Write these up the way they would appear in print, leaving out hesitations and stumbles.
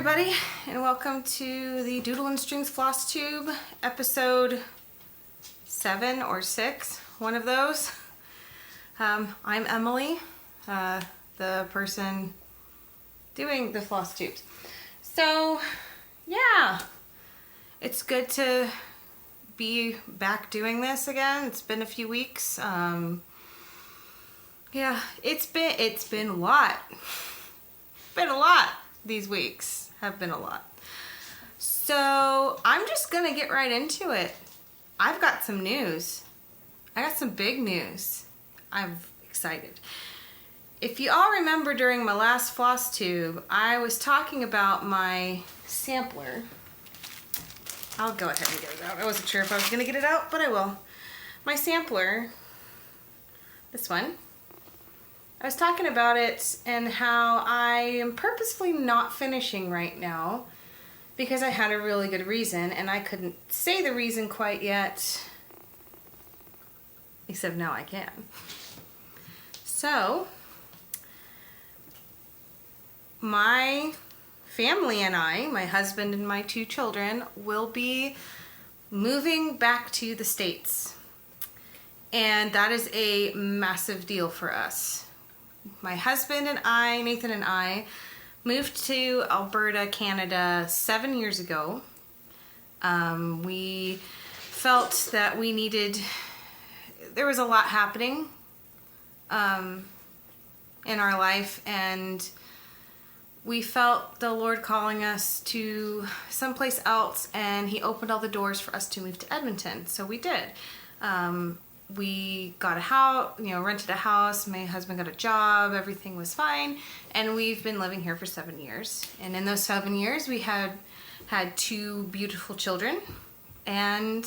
everybody, and welcome to the Doodle and Strings Flosstube, episode 7 or 6, one of those. I'm Emily, the person doing the Flosstubes. So, yeah, it's good to be back doing this again. It's been a few weeks. Yeah, it's been a lot. Been a lot. These weeks have been a lot. So I'm just gonna get right into it. I've got some news. I got some big news. I'm excited. If you all remember during my last Flosstube, I was talking about my sampler. I'll go ahead and get it out. I wasn't sure if I was gonna get it out, but I will. My sampler, this one. I was talking about it and how I am purposefully not finishing right now because I had a really good reason, and I couldn't say the reason quite yet, except now I can. So, my family and I, my husband and my 2 children, will be moving back to the States. And that is a massive deal for us. My husband and I, Nathan and I, moved to Alberta, Canada 7 years ago. We felt that we needed, there was a lot happening in our life, and we felt the Lord calling us to someplace else, and He opened all the doors for us to move to Edmonton. So we did. We got a house, rented a house. My husband got a job. Everything was fine. And we've been living here for 7 years. And in those 7 years, we had 2 beautiful children. And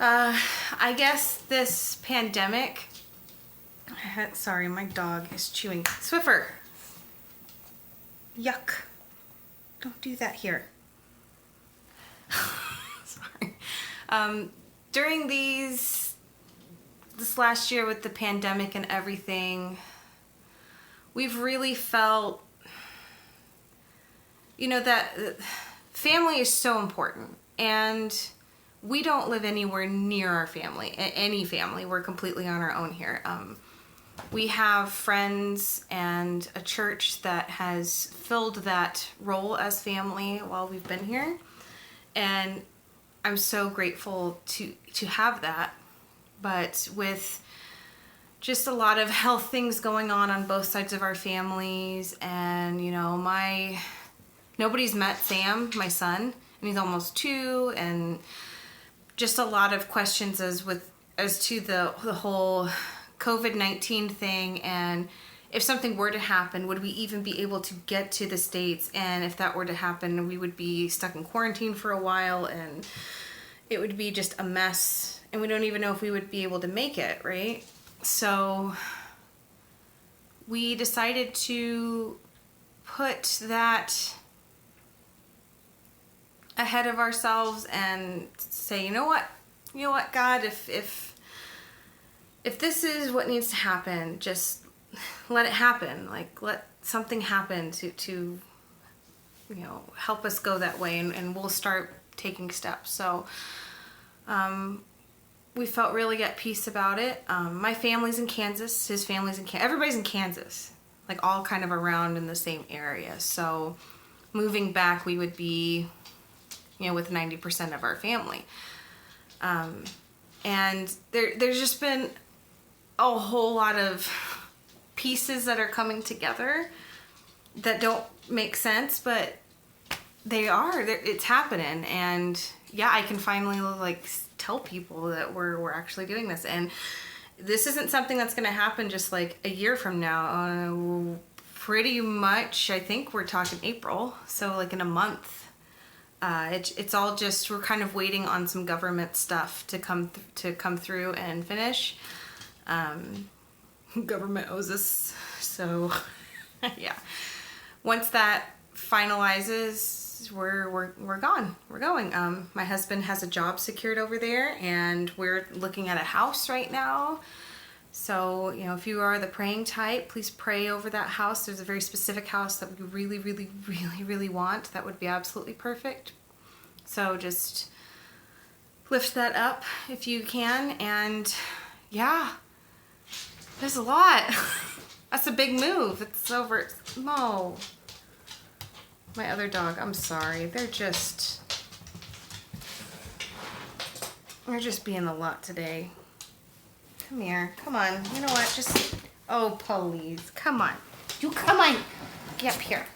I guess this pandemic, sorry, my dog is chewing. Swiffer. Yuck. Don't do that here. Sorry. During this last year with the pandemic and everything, we've really felt, that family is so important. And we don't live anywhere near our family, any family. We're completely on our own here. We have friends and a church that has filled that role as family while we've been here. And I'm so grateful to have that, but with just a lot of health things going on both sides of our families, and nobody's met Sam, my son, and he's almost 2, and just a lot of questions as to the whole COVID-19 thing, and if something were to happen, would we even be able to get to the States? And if that were to happen, we would be stuck in quarantine for a while, and it would be just a mess. And we don't even know if we would be able to make it, right? So we decided to put that ahead of ourselves and say, you know what, God, if this is what needs to happen, just let it happen. Like, let something happen to help us go that way, and we'll start taking steps. So we felt really at peace about it. My family's in Kansas, his family's in Kansas, everybody's in Kansas, like all kind of around in the same area. So moving back, we would be, with 90% of our family. And there's just been a whole lot of pieces that are coming together that don't make sense, but they are. It's happening, and yeah, I can finally tell people that we're actually doing this, and this isn't something that's going to happen just like a year from now. Pretty much, I think we're talking April, so like in a month. It's all just, we're kind of waiting on some government stuff to come through and finish. Government owes us, so yeah. Once that finalizes, we're gone. We're going. My husband has a job secured over there, and we're looking at a house right now. So, you know, if you are the praying type, please pray over that house. There's a very specific house that we really, really, really, really want. That would be absolutely perfect. So just lift that up if you can. And yeah, there's a lot. That's a big move. It's over. No. My other dog, I'm sorry. They're just being a lot today. Come here. Come on. You know what? Just, oh, please. Come on. You come on. Get up here.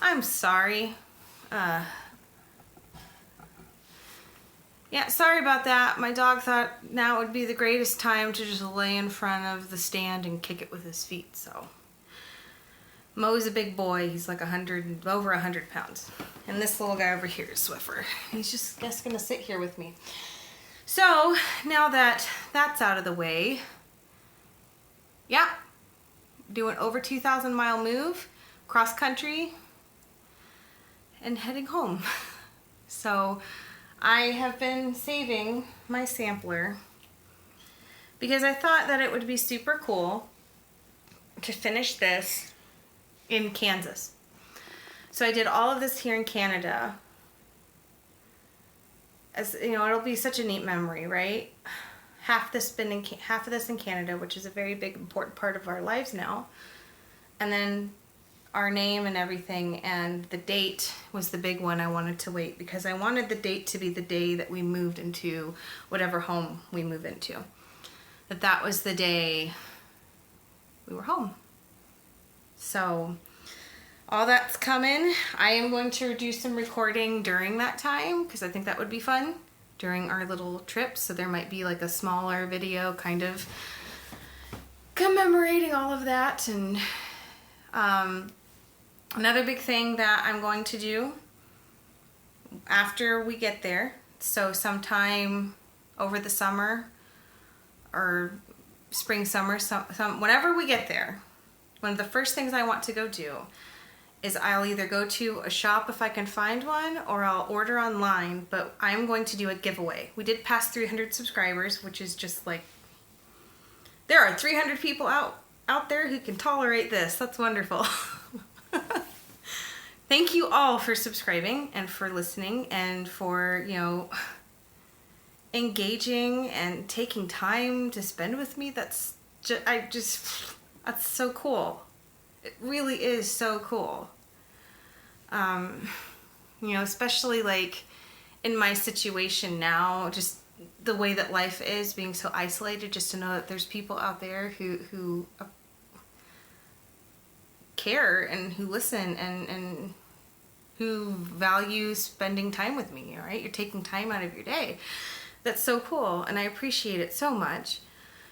I'm sorry. Yeah, sorry about that. My dog thought now would be the greatest time to just lay in front of the stand and kick it with his feet, so. Mo's a big boy. He's like over 100 pounds. And this little guy over here is Swiffer. He's just gonna sit here with me. So now that that's out of the way, yeah, do an over 2,000 mile move, cross country, and heading home. So I have been saving my sampler because I thought that it would be super cool to finish this in Kansas. So I did all of this here in Canada. As you know, it'll be such a neat memory, right? Half of this in Canada, which is a very big, important part of our lives now. And then our name and everything, and the date was the big one I wanted to wait because I wanted the date to be the day that we moved into whatever home we move into. That was the day we were home. So all that's coming. I am going to do some recording during that time because I think that would be fun during our little trip. So there might be like a smaller video kind of commemorating all of that. And another big thing that I'm going to do after we get there, so sometime over the summer or spring, summer, whenever we get there, one of the first things I want to go do is I'll either go to a shop if I can find one, or I'll order online, but I'm going to do a giveaway. We did pass 300 subscribers, which is just like, there are 300 people out there who can tolerate this. That's wonderful. Thank you all for subscribing and for listening and for, you know, engaging and taking time to spend with me. That's so cool. It really is so cool. You know, especially like in my situation now, just the way that life is, being so isolated, just to know that there's people out there who care and who listen and who value spending time with me, right? You're taking time out of your day. That's so cool, and I appreciate it so much.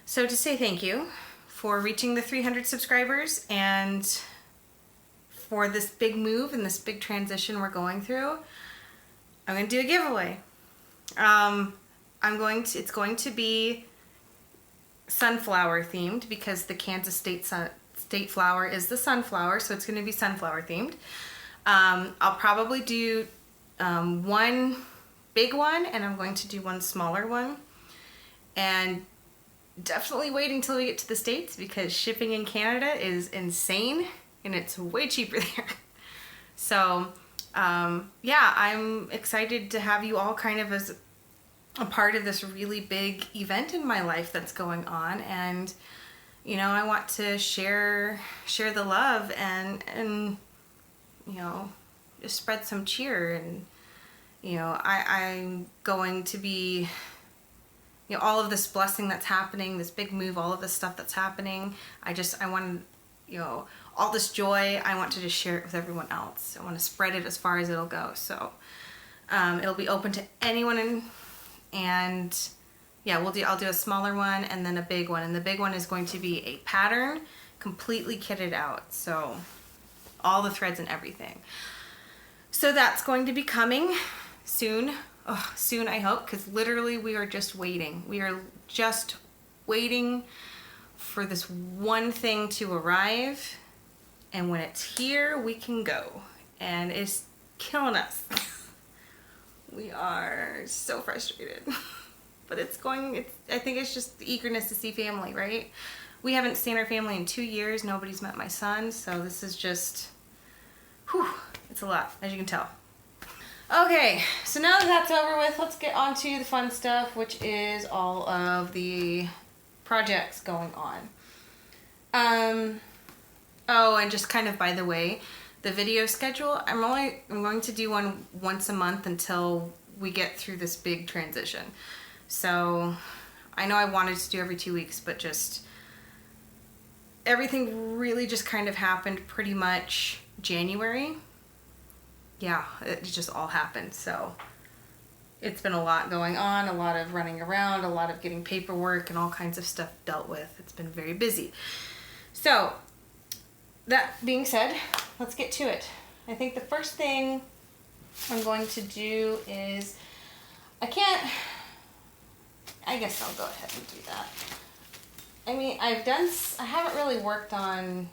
So to say thank you for reaching the 300 subscribers and for this big move and this big transition we're going through, I'm going to do a giveaway. It's going to be sunflower themed because the Kansas state flower is the sunflower, so it's going to be sunflower themed. I'll probably do one big one, and I'm going to do one smaller one. And definitely waiting till we get to the States because shipping in Canada is insane and it's way cheaper there. So yeah, I'm excited to have you all kind of as a part of this really big event in my life that's going on. And you know, I want to share the love and you know, just spread some cheer. And you know, I'm going to be, you know, all of this blessing that's happening, this big move, all of this stuff that's happening. I want, you know, all this joy, I want to just share it with everyone else. I want to spread it as far as it'll go. So it'll be open to anyone, and yeah, I'll do a smaller one and then a big one. And the big one is going to be a pattern completely kitted out. So all the threads and everything. So that's going to be coming soon. Oh, soon, I hope, because literally we are just waiting. We are just waiting for this one thing to arrive. And when it's here, we can go. And it's killing us. We are so frustrated. but I think it's just the eagerness to see family, right? We haven't seen our family in 2 years. Nobody's met my son, so this is just, whew, it's a lot, as you can tell. Okay, so now that that's over with, let's get on to the fun stuff, which is all of the projects going on. Oh, and just kind of by the way, the video schedule, I'm going to do one once a month until we get through this big transition. So I know I wanted to do every 2 weeks, but just everything really just kind of happened pretty much January. Yeah, it just all happened. So it's been a lot going on, a lot of running around, a lot of getting paperwork and all kinds of stuff dealt with. It's been very busy. So that being said, let's get to it. I think the first thing I'm going to do is, I guess I'll go ahead and do that. I mean, I haven't really worked on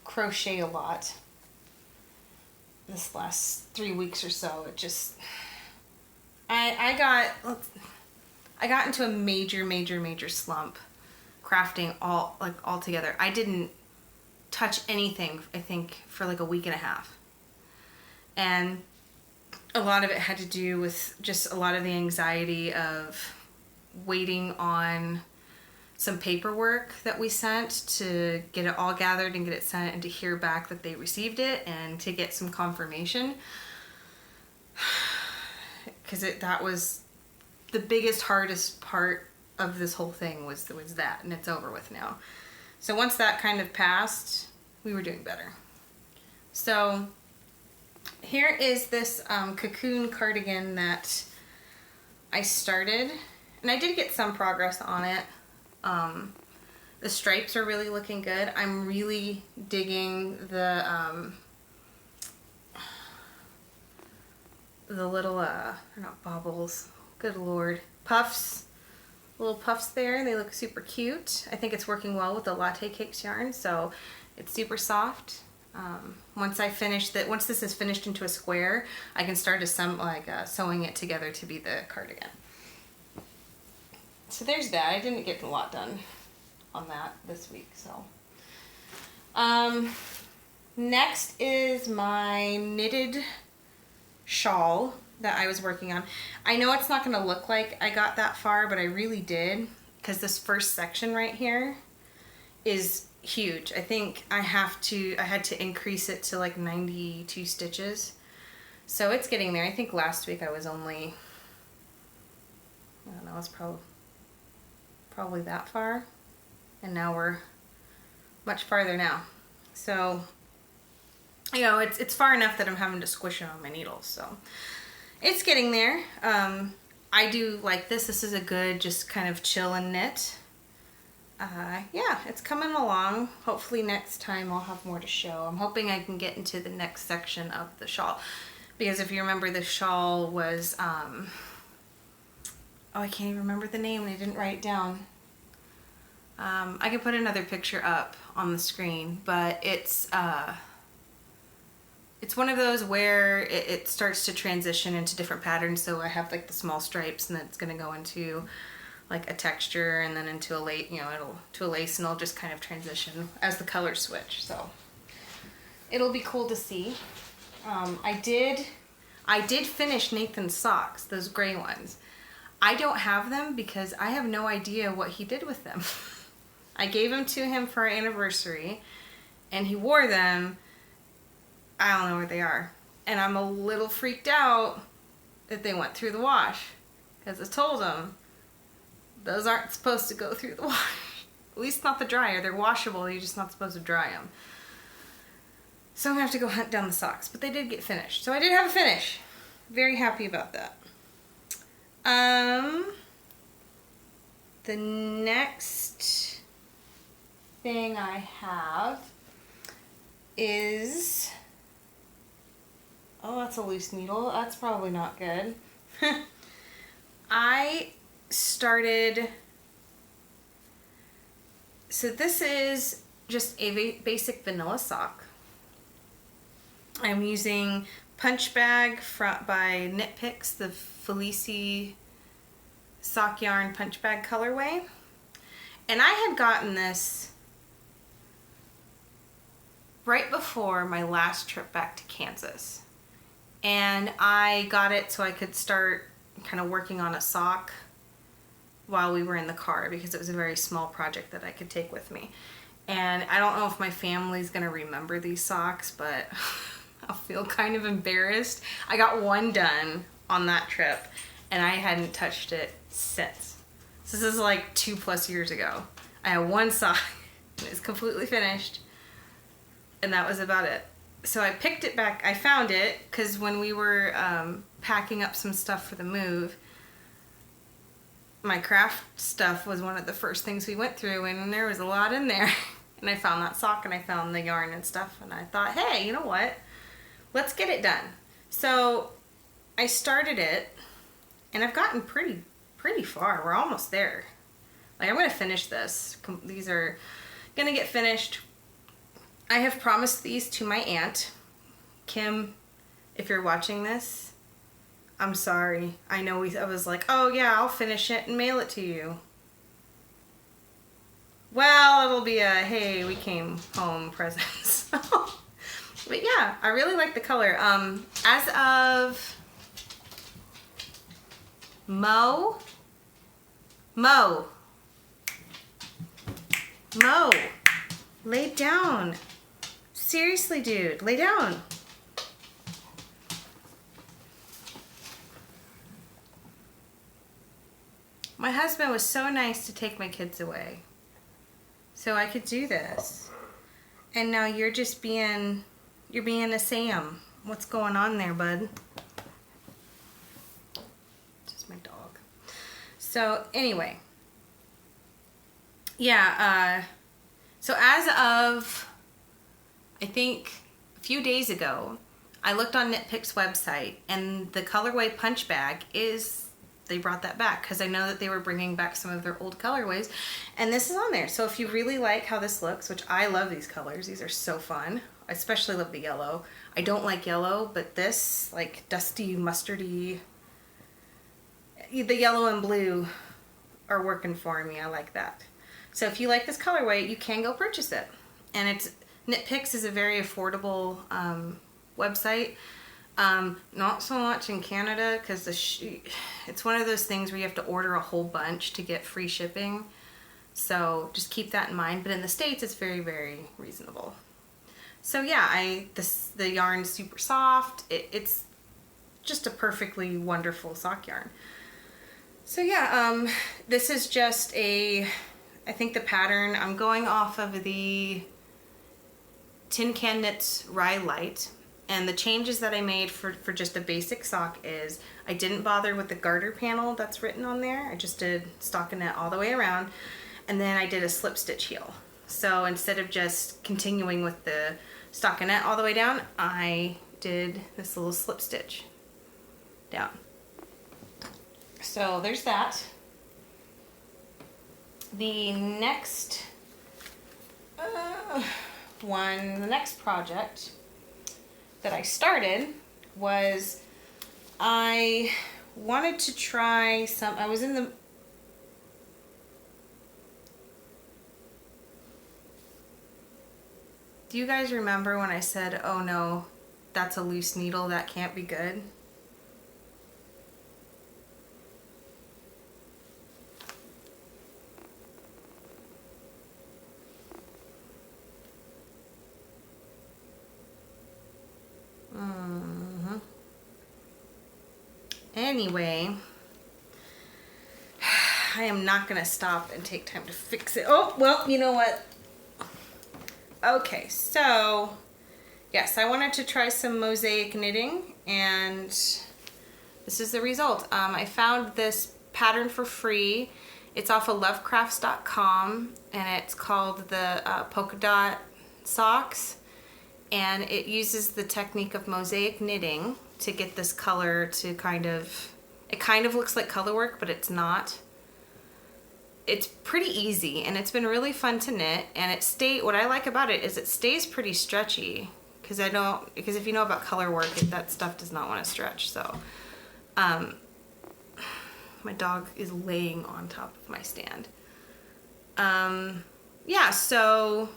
crochet a lot this last 3 weeks or so. It just, I got into a major slump crafting all together. I didn't touch anything, I think, for like a week and a half. And a lot of it had to do with just a lot of the anxiety of waiting on some paperwork that we sent to get it all gathered and get it sent, and to hear back that they received it and to get some confirmation. Because that was the biggest, hardest part of this whole thing was that, and it's over with now. So once that kind of passed, we were doing better. So here is this cocoon cardigan that I started, and I did get some progress on it. The stripes are really looking good. I'm really digging the little, they're not baubles, good lord, puffs. Little puffs there, they look super cute. I think it's working well with the Latte Cakes yarn, so it's super soft. Once this is finished into a square, I can start sewing it together to be the cardigan. So there's that. I didn't get a lot done on that this week, so. Next is my knitted shawl that I was working on. I know it's not gonna look like I got that far, but I really did, because this first section right here is huge. I think I had to increase it to like 92 stitches. So it's getting there. I think last week I was only, I don't know, it's probably that far. And now we're much farther now. So, you know, it's far enough that I'm having to squish it on my needles, so. It's getting there. I do like this. This is a good, just kind of chill and knit. Yeah, it's coming along. Hopefully next time I'll have more to show. I'm hoping I can get into the next section of the shawl. Because if you remember, the shawl was, oh, I can't even remember the name and I didn't write it down. I can put another picture up on the screen, but it's one of those where it starts to transition into different patterns. So I have like the small stripes, and then it's going to go into like a texture, and then into a lace, to a lace, and it'll just kind of transition as the colors switch. So it'll be cool to see. I did finish Nathan's socks, those gray ones. I don't have them because I have no idea what he did with them. I gave them to him for our anniversary, and he wore them. I don't know where they are. And I'm a little freaked out that they went through the wash. Because I told him, those aren't supposed to go through the wash. At least not the dryer. They're washable, you're just not supposed to dry them. So I'm going to have to go hunt down the socks. But they did get finished. So I did have a finish. Very happy about that. The next thing I have is... Oh, that's a loose needle. That's probably not good. I started... So this is just a basic vanilla sock. I'm using Punch Bag by Knit Picks, the Felici sock yarn punch bag colorway. And I had gotten this right before my last trip back to Kansas. And I got it so I could start kind of working on a sock while we were in the car, because it was a very small project that I could take with me. And I don't know if my family's gonna remember these socks, but I'll feel kind of embarrassed. I got one done on that trip and I hadn't touched it since. So this is like 2+ years ago. I had one sock and it's completely finished, and that was about it. So I picked it back. I found it because when we were packing up some stuff for the move, my craft stuff was one of the first things we went through, and there was a lot in there. And I found that sock and I found the yarn and stuff, and I thought, hey, you know what? Let's get it done. So I started it, and I've gotten pretty far. We're almost there. Like, I'm gonna finish this. These are gonna get finished. I have promised these to my aunt. Kim, if you're watching this, I'm sorry. I know I was like, oh yeah, I'll finish it and mail it to you. Well, it'll be a, hey, we came home present. But yeah, I really like the color. As of Mo, lay down. Seriously, dude, lay down. My husband was so nice to take my kids away so I could do this. And now you're just being a Sam. What's going on there, bud? Just my dog. So anyway, yeah, so as of, I think a few days ago, I looked on Knit Picks website, and the colorway punch bag they brought that back because I know that they were bringing back some of their old colorways, and this is on there. So if you really like how this looks, which I love these colors, these are so fun. I especially love the yellow. I don't like yellow, but this, like dusty, mustardy, the yellow and blue are working for me. I like that. So if you like this colorway, you can go purchase it. And Knit Picks is a very affordable website. Not so much in Canada because it's one of those things where you have to order a whole bunch to get free shipping. So just keep that in mind. But in the States, it's very, very reasonable. So yeah, the yarn's super soft. It's just a perfectly wonderful sock yarn. So yeah, this is just I think the pattern, I'm going off of the Tin Can Knits Rye Light. And the changes that I made for just a basic sock is I didn't bother with the garter panel that's written on there. I just did stockinette all the way around. And then I did a slip stitch heel. So instead of just continuing with the stockinette all the way down, I did this little slip stitch down. So there's that. The next the next project that I started was I wanted to try some, I was in the, do you guys remember when I said, oh no, that's a loose needle, that can't be good? Anyway, I am not going to stop and take time to fix it. Oh, well, you know what? Okay, so, yes, I wanted to try some Mosaic Knitting, and this is the result. I found this pattern for free. It's off of lovecrafts.com, and it's called the polka dot socks, and it uses the technique of Mosaic Knitting to get this color to it kind of looks like color work, but it's not. It's pretty easy, and it's been really fun to knit, and what I like about it is it stays pretty stretchy, because if you know about color work, that stuff does not want to stretch. So My dog is laying on top of my stand. Yeah, so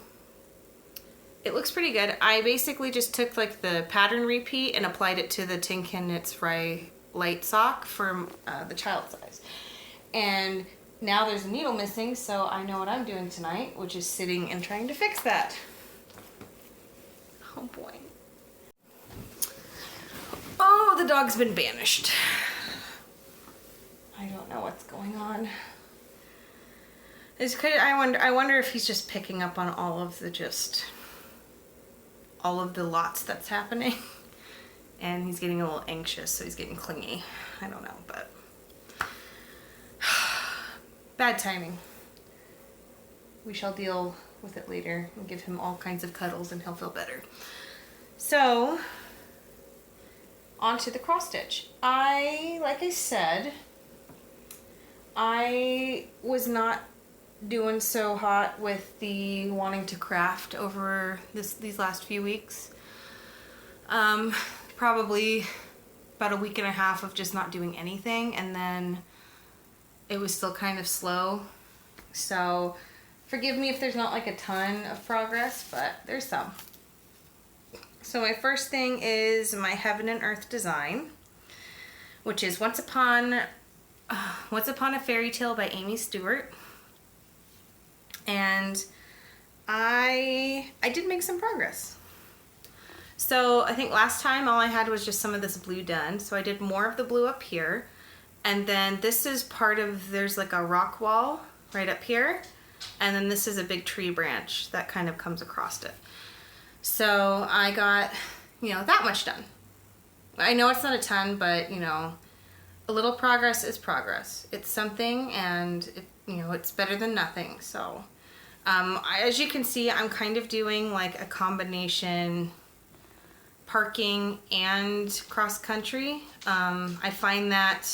it looks pretty good. I basically just took like the pattern repeat and applied it to the Tin Can Knits Fry light sock for the child size. And now there's a needle missing, so I know what I'm doing tonight, which is sitting and trying to fix that. Oh boy. Oh, the dog's been banished. I don't know what's going on. I wonder if he's just picking up on all of the lots that's happening. And he's getting a little anxious, so he's getting clingy. I don't know, but bad timing. We shall deal with it later and give him all kinds of cuddles and he'll feel better. So, on to the cross stitch. Like I said, I was not doing so hot with the wanting to craft over these last few weeks. Probably about a week and a half of just not doing anything, and then it was still kind of slow. So forgive me if there's not like a ton of progress, but there's some. So my first thing is my Heaven and Earth design, which is Once Upon a Fairy Tale by Amy Stewart. And I did make some progress. So I think last time all I had was just some of this blue done. So I did more of the blue up here. And then this is part of, there's like a rock wall right up here. And then this is a big tree branch that kind of comes across it. So I got, that much done. I know it's not a ton, but, a little progress is progress. It's something, and, it's better than nothing. So as you can see, I'm kind of doing like a combination parking and cross country. I find that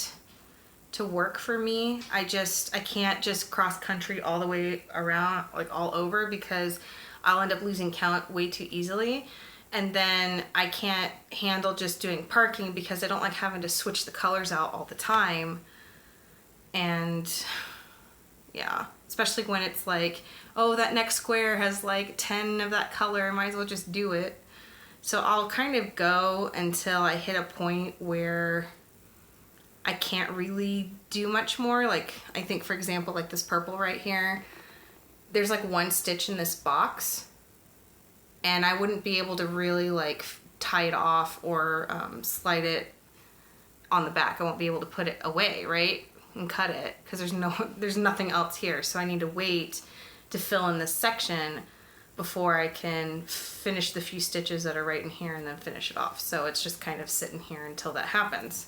to work for me. I can't just cross country all the way around, like all over, because I'll end up losing count way too easily. And then I can't handle just doing parking because I don't like having to switch the colors out all the time. And yeah, especially when it's like, oh, that next square has like 10 of that color, might as well just do it. So I'll kind of go until I hit a point where I can't really do much more. Like, I think, for example, like this purple right here, there's like one stitch in this box, and I wouldn't be able to really like tie it off or slide it on the back. I won't be able to put it away, right? And cut it, because there's nothing else here. So I need to wait to fill in this section before I can finish the few stitches that are right in here and then finish it off. So it's just kind of sitting here until that happens.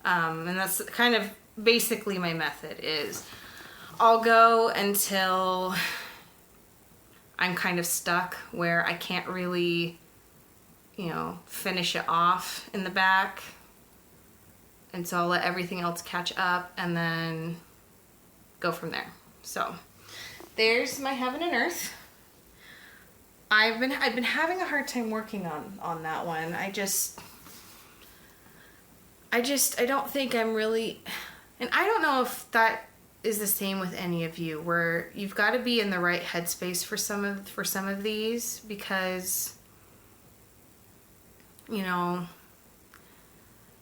And that's kind of basically my method is I'll go until I'm kind of stuck where I can't really, finish it off in the back. And so I'll let everything else catch up and then go from there. So there's my Heaven and Earth. I've been having a hard time working on that one. I don't think I'm really, and I don't know if that is the same with any of you, where you've got to be in the right headspace for some of these, because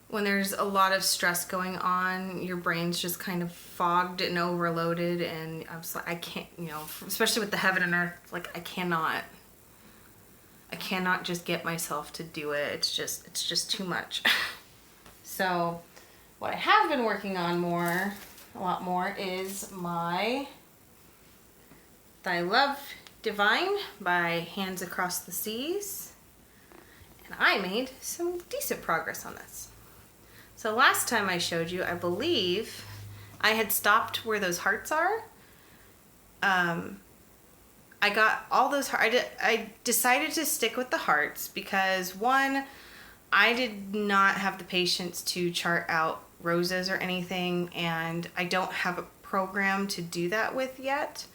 when there's a lot of stress going on, your brain's just kind of fogged and overloaded, and I'm just like, I can't, especially with the Heaven and Earth, like I cannot just get myself to do it. It's just too much. So what I have been working on a lot more is my Thy Love Divine by Hands Across the Seas. And I made some decent progress on this. So last time I showed you, I believe I had stopped where those hearts are. I got all those I decided to stick with the hearts because, one, I did not have the patience to chart out roses or anything, and I don't have a program to do that with yet.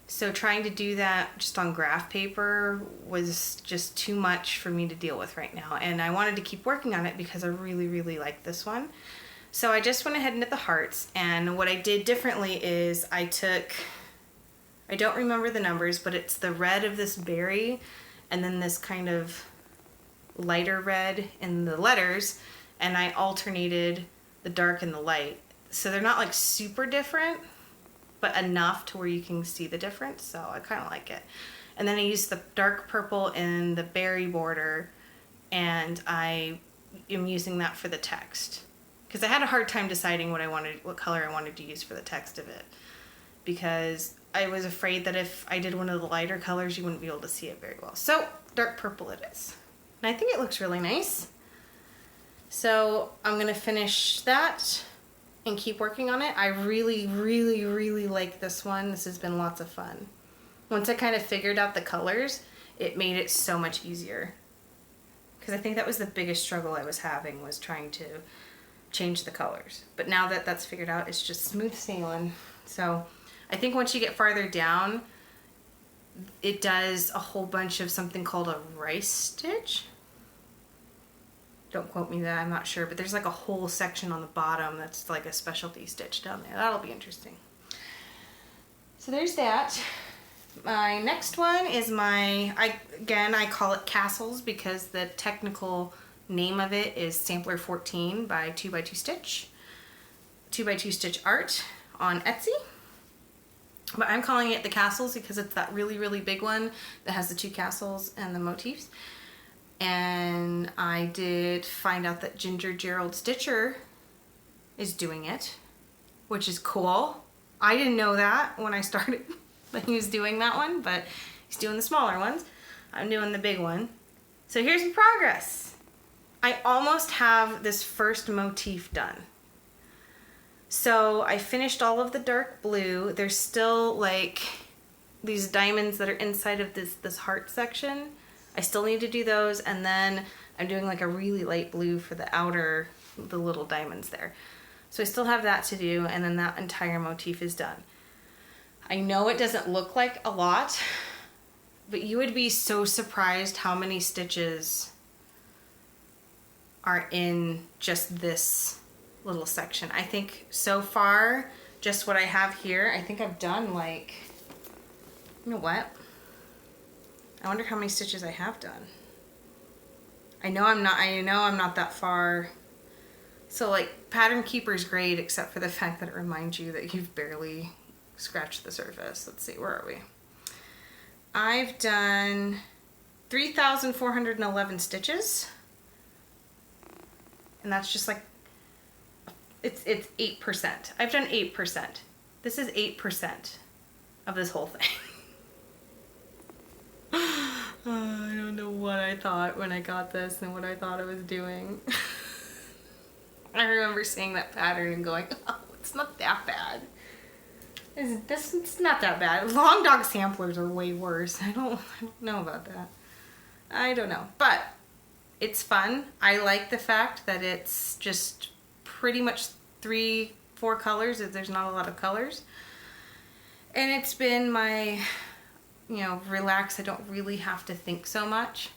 So trying to do that just on graph paper was just too much for me to deal with right now. And I wanted to keep working on it because I really, really like this one. So I just went ahead and did the hearts, and what I did differently is I don't remember the numbers, but it's the red of this berry and then this kind of lighter red in the letters, and I alternated the dark and the light. So they're not like super different, but enough to where you can see the difference, so I kind of like it. And then I used the dark purple in the berry border, and I am using that for the text. Because I had a hard time deciding what color I wanted to use for the text of it. Because I was afraid that if I did one of the lighter colors, you wouldn't be able to see it very well. So, dark purple it is. And I think it looks really nice. So, I'm going to finish that and keep working on it. I really, really, really like this one. This has been lots of fun. Once I kind of figured out the colors, it made it so much easier. Because I think that was the biggest struggle I was having, was trying to change the colors. But now that that's figured out, it's just smooth sailing. So I think once you get farther down, it does a whole bunch of something called a rice stitch. Don't quote me that, I'm not sure, but there's like a whole section on the bottom that's like a specialty stitch down there. That'll be interesting. So there's that. My next one is I call it Castles because the technical name of it is Sampler 14 by 2x2 Stitch. 2x2 Stitch Art on Etsy. But I'm calling it the Castles because it's that really, really big one that has the two castles and the motifs. And I did find out that Ginger Gerald Stitcher is doing it, which is cool. I didn't know that when I started that he was doing that one, but he's doing the smaller ones. I'm doing the big one. So here's the progress. I almost have this first motif done. So I finished all of the dark blue. There's still like these diamonds that are inside of this heart section. I still need to do those, and then I'm doing like a really light blue for the outer, the little diamonds there. So I still have that to do, and then that entire motif is done. I know it doesn't look like a lot, but you would be so surprised how many stitches are in just this little section. I think so far, just what I have here, I think I've done like, you know what? I wonder how many stitches I have done. I know I'm not that far. So like Pattern Keeper is great, except for the fact that it reminds you that you've barely scratched the surface. Let's see, where are we? I've done 3,411 stitches. And that's just like, it's 8%. I've done 8%. This is 8% of this whole thing. I don't know what I thought when I got this and what I thought I was doing. I remember seeing that pattern and going, oh, it's not that bad. It's not that bad. Long dog samplers are way worse. I don't know about that. I don't know. But it's fun. I like the fact that it's just pretty much 3-4 colors. There's not a lot of colors. And it's been my, relax. I don't really have to think so much.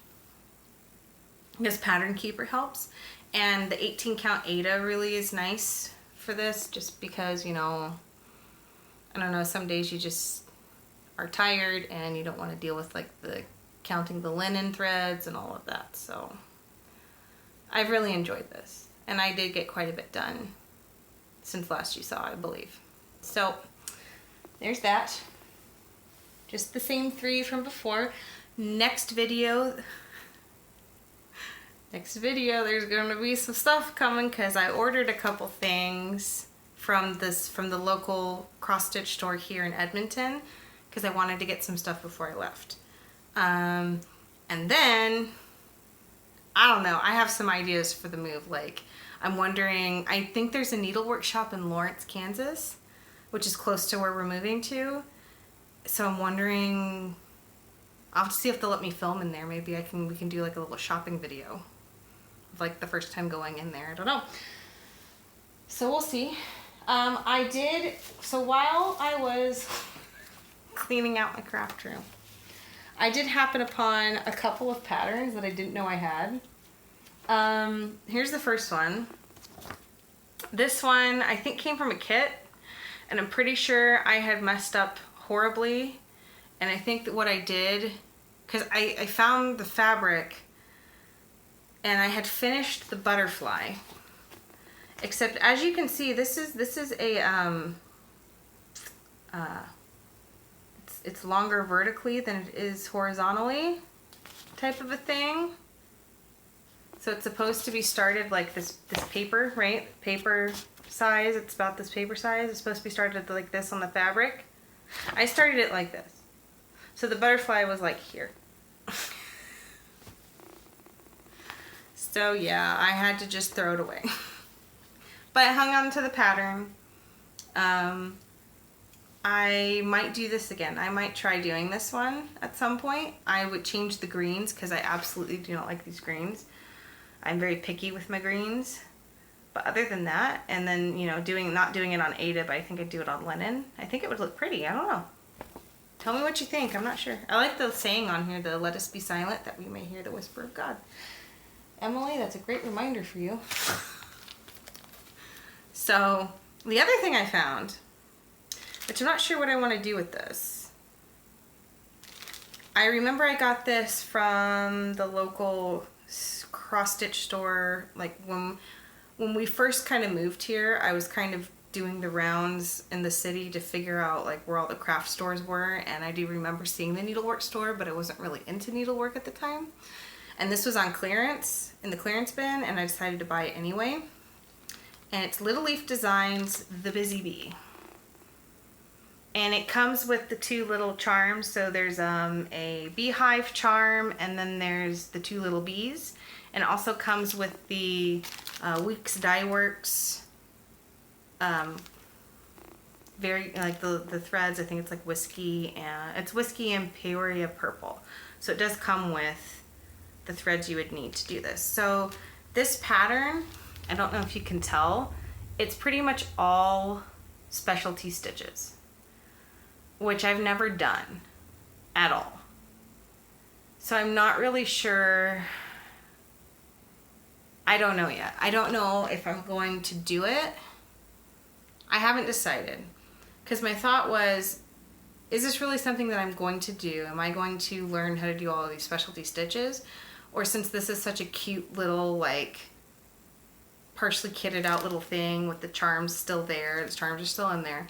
Because Pattern Keeper helps. And the 18 count Ada really is nice for this, just because, I don't know, some days you just are tired and you don't want to deal with like the counting the linen threads and all of that. So I've really enjoyed this, and I did get quite a bit done since last you saw, I believe. So there's that. Just the same 3 from before. Next video, there's going to be some stuff coming because I ordered a couple things from the local cross stitch store here in Edmonton because I wanted to get some stuff before I left. And then, I don't know, I have some ideas for the move. Like, I'm wondering, I think there's a needlework shop in Lawrence, Kansas, which is close to where we're moving to. So I'm wondering, I'll have to see if they'll let me film in there. Maybe we can do like a little shopping video of like the first time going in there. I don't know. So we'll see. So while I was cleaning out my craft room, I did happen upon a couple of patterns that I didn't know I had. Here's the first one. This one I think came from a kit, and I'm pretty sure I had messed up horribly. And I think that what I did, because I found the fabric and I had finished the butterfly, except as you can see, this is a it's longer vertically than it is horizontally type of a thing. So it's supposed to be started like this paper, right? Paper size, it's about this paper size. It's supposed to be started like this on the fabric. I started it like this. So the butterfly was like here. So yeah, I had to just throw it away. But I hung on to the pattern. I might do this again. I might try doing this one at some point. I would change the greens because I absolutely do not like these greens. I'm very picky with my greens. But other than that, and then, you know, not doing it on Ada, but I think I'd do it on linen. I think it would look pretty. I don't know. Tell me what you think. I'm not sure. I like the saying on here, the "Let us be silent, that we may hear the whisper of God." Emily, that's a great reminder for you. So, the other thing I found, which I'm not sure what I want to do with this. I remember I got this from the local cross-stitch store. Like when we first kind of moved here, I was kind of doing the rounds in the city to figure out like where all the craft stores were, and I do remember seeing the needlework store, but I wasn't really into needlework at the time. And this was on clearance, in the clearance bin, and I decided to buy it anyway. And it's Little Leaf Designs The Busy Bee. And it comes with the two little charms. So there's a beehive charm, and then there's the two little bees. And it also comes with the Weeks Dye Works, very like the threads. I think it's like whiskey, and it's whiskey and Peoria purple. So it does come with the threads you would need to do this. So this pattern, I don't know if you can tell, it's pretty much all specialty stitches, which I've never done at all. So I'm not really sure. I don't know yet. I don't know if I'm going to do it. I haven't decided, because my thought was, is this really something that I'm going to do? Am I going to learn how to do all of these specialty stitches? Or since this is such a cute little, like, partially kitted out little thing with the charms still there, the charms are still in there,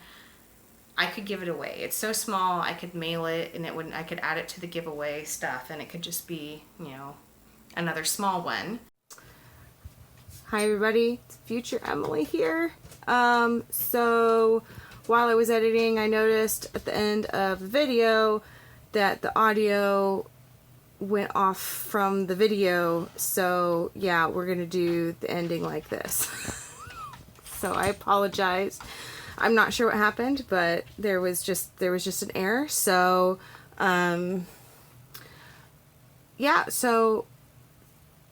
I could give it away. It's so small, I could mail it, and I could add it to the giveaway stuff, and it could just be, you know, another small one. Hi everybody, it's future Emily here. So while I was editing, I noticed at the end of the video that the audio went off from the video. So yeah, we're gonna do the ending like this. So I apologize. I'm not sure what happened, but there was just an error. So yeah, so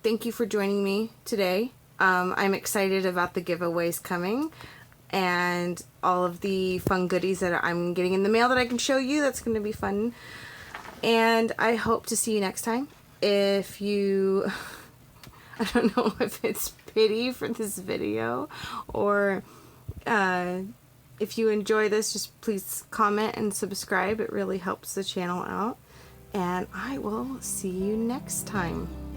thank you for joining me today. I'm excited about the giveaways coming and all of the fun goodies that I'm getting in the mail that I can show you. That's going to be fun. And I hope to see you next time. If you, I don't know if it's pity for this video or if you enjoy this, just please comment and subscribe. It really helps the channel out. And I will see you next time.